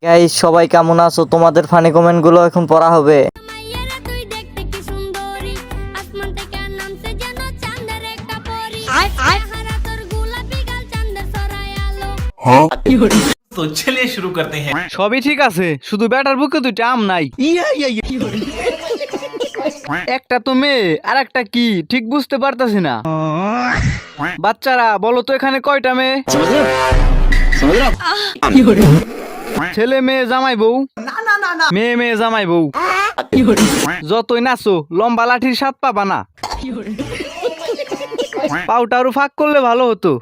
Guys সবাই কেমন আছো? তোমাদের ফানি কমেন্ট গুলো এখন পড়া হবে। মাইয়ারা তুই দেখতে কি সুন্দরী, আসমান থেকে নামছে যেন চাঁদের একটা পরী। চেহারা তোর গোলাপি গাল চাঁদের সরায় আলো। तो चलिए शुरू करते हैं। সবই ঠিক আছে, শুধু ব্যাটার বুকে দুইটা আম নাই। একটা তো মেয়ে আর একটা কি ঠিক বুঝতে পারতাছি না। বাচ্চারা বলো তো এখানে কয়টা মেয়ে? ছেলে মেয়ে জামাই বউ, মেয়ে মেয়ে জামাই বউ। যতই নাচো লম্বা লাঠির স্বাদ পাবা না। পাউটা আরো ফাঁক করলে ভালো হতো।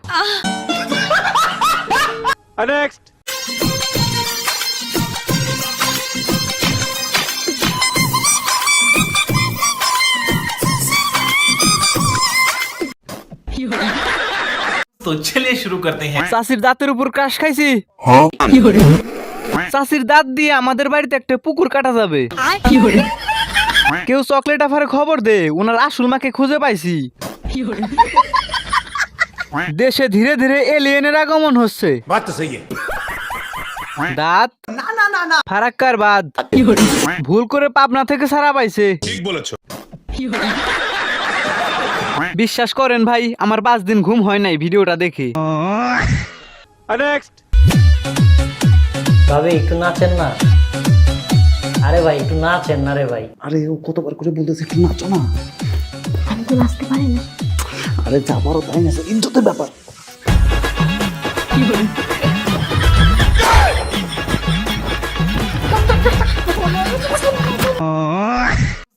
तो चलिए शुरू करते हैं। চাষির দাঁতের উপর ক্রাশ খাইছি। চাষির দাঁত দিয়ে আমাদের বাড়িতে একটা পুকুর কাটা যাবে। কেউ চকলেট আফারে খবর দে, ওনার আসল মাকে খুঁজে পাইছি। দেশে ধীরে ধীরে এলিয়েনের আগমন হচ্ছে। দাঁত ফারাক্কার বাদ ভুল করে পাবনা থেকে ছাড়া পাইছে। বিশ্বাস করেন ভাই, আমার 5 দিন ঘুম হয় নাই ভিডিওটা দেখে। ভাবি একটু নাচেন না। আরে ভাই একটু নাচেন না রে ভাই। আরে ও কতবার করে বলতেছে একটু নাচো না। আমি তো নাচতে পারি না। আরে যা পারো তাই না, ইজ্জতের ব্যাপার।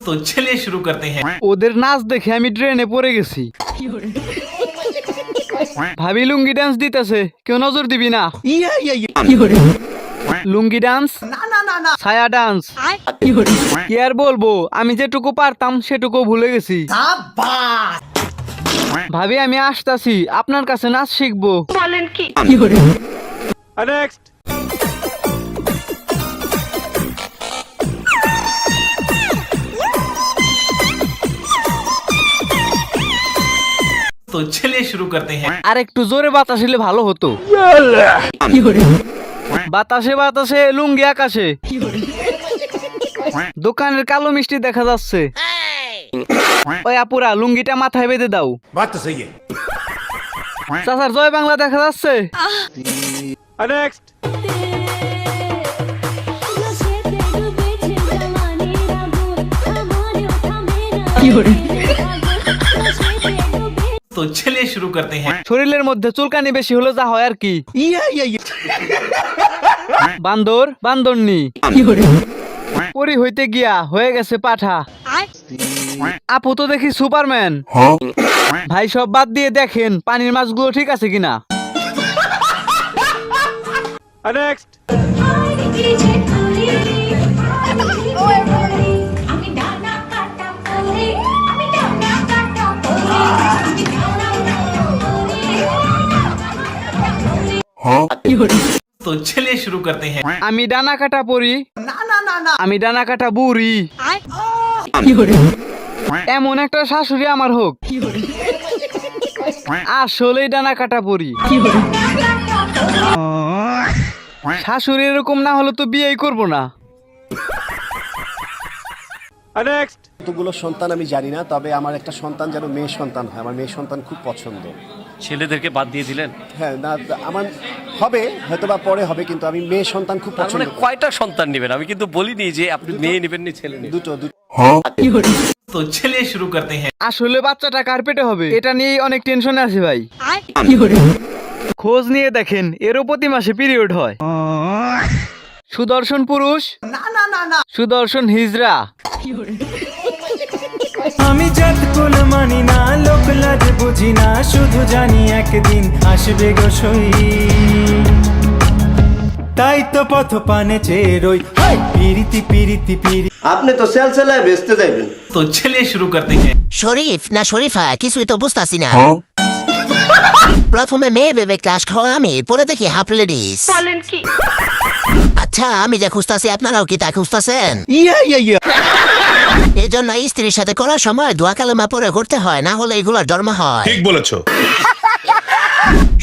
तो चलिए शुरू करते हैं। ওদের নাচ দেখে আমি ট্রেনে পড়ে গেছি। ভাবি লুঙ্গি ডান্স দিতেছে, কেউ নজর দিবি না। লুঙ্গি ডান্স, ছায়া ডান্স, কি আর বলবো, আমি যেটুকু পারতাম সেটুকু ভুলে গেছি। ভাবি আমি আসতাছি, আপনার কাছে নাচ শিখবো। বলেন কি? तो चलिए शुरू करते हैं। আর একটু জোরে বাতাস হলে ভালো হতো। বাতাসে বাতাসে লুঙ্গি আকাশে, দোকানের কালো মিষ্টি দেখা যাচ্ছে। ওই আপুরা লুঙ্গিটা মাথায় বেঁধে দাও। চাচার জয় বাংলা দেখা যাচ্ছে। तो चलिए शुरू करते हैं। শরীরের মধ্যে চুলকানি বেশি হলে যা হয় আর কি। বান্দর বান্দরনি পরি হইতে গিয়া হয়ে গেছে পাঠা। আপু তো দেখি সুপারম্যান। ভাই সব বাদ দিয়ে দেখেন পানির মাছগুলো ঠিক আছে কিনা। तो चलिए शुरू करते हैं। আমি ডানা কাটা পরি, আমি ডানা কাটা বুড়ি। এমন একটা শাশুড়ি আমার হোক, আসলেই ডানা কাটা পরি। শাশুড়ি এরকম না হলে তো বিয়েই করবো না। কতগুলো সন্তান আমি জানি না, তবে আমার একটা সন্তান যেন মেয়ে সন্তান হয়। আমার মেয়ে সন্তান খুব পছন্দ। ছেলেদেরকে বাদ দিয়ে দিলেন? হ্যাঁ, না আমার হবে হয়তো বা পরে হবে, কিন্তু আমি মেয়ে সন্তান খুব তার পছন্দ মানে করি। কয়টা সন্তান নেবেন? আমি কিন্তু বলিনি যে আপনি মেয়ে নেবেন না ছেলে নেবেন। দুটো। तो चलिए शुरू करते हैं। আসলে বাচ্চাটা কার পেটে হবে এটা নিয়ে অনেক টেনশনে আছি ভাই। খোঁজ নিয়ে দেখেন এরও প্রতি মাসে পিরিয়ড হয়। সুদর্শন পুরুষ, সুদর্শন হিজড়া। আমি জাত কুল মানি না, লোক লাজ বুঝি না, শুধু জানি একদিন আসবে গো সই। তাই তো পথ পানে চেয়ে রই, পিরিতি পিরিতি পিরি। আপনি তো সেল সেলায় বেচতে যাইবেন। तो चलिए शुरू करते हैं। শরীফ না শরীফা কিছুই তো বুঝতেছি না। প্রথমে মেয়ে ভেবে ক্লাস খাওয়া আমি, পরে দেখি হাফ লেডিস। বলেন কি? আচ্ছা আমি যা খুঁজতাছি আপনারাও কি তা খুঁজতেছেন? এই জন্য স্ত্রীর সাথে করার সময় দোয়া কালেমা পরে করতে হয়, না হলে এগুলো জন্ম হয়। ঠিক বলেছো।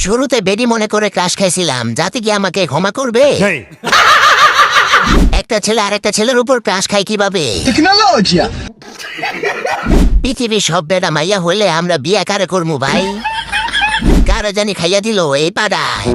শুরুতে বেডি মনে করে ক্লাস খাইছিলাম, যাতে কি আমাকে ক্ষমা করবে। একটা ছেলে আরেকটা ছেলের উপর ক্রাশ খায় কিভাবে? পৃথিবীর সব বেটা মাইয়া হলে আমরা বিয়া কারে করবো ভাই? কারা জানি খাইয়া দিল এই পাড়ায়।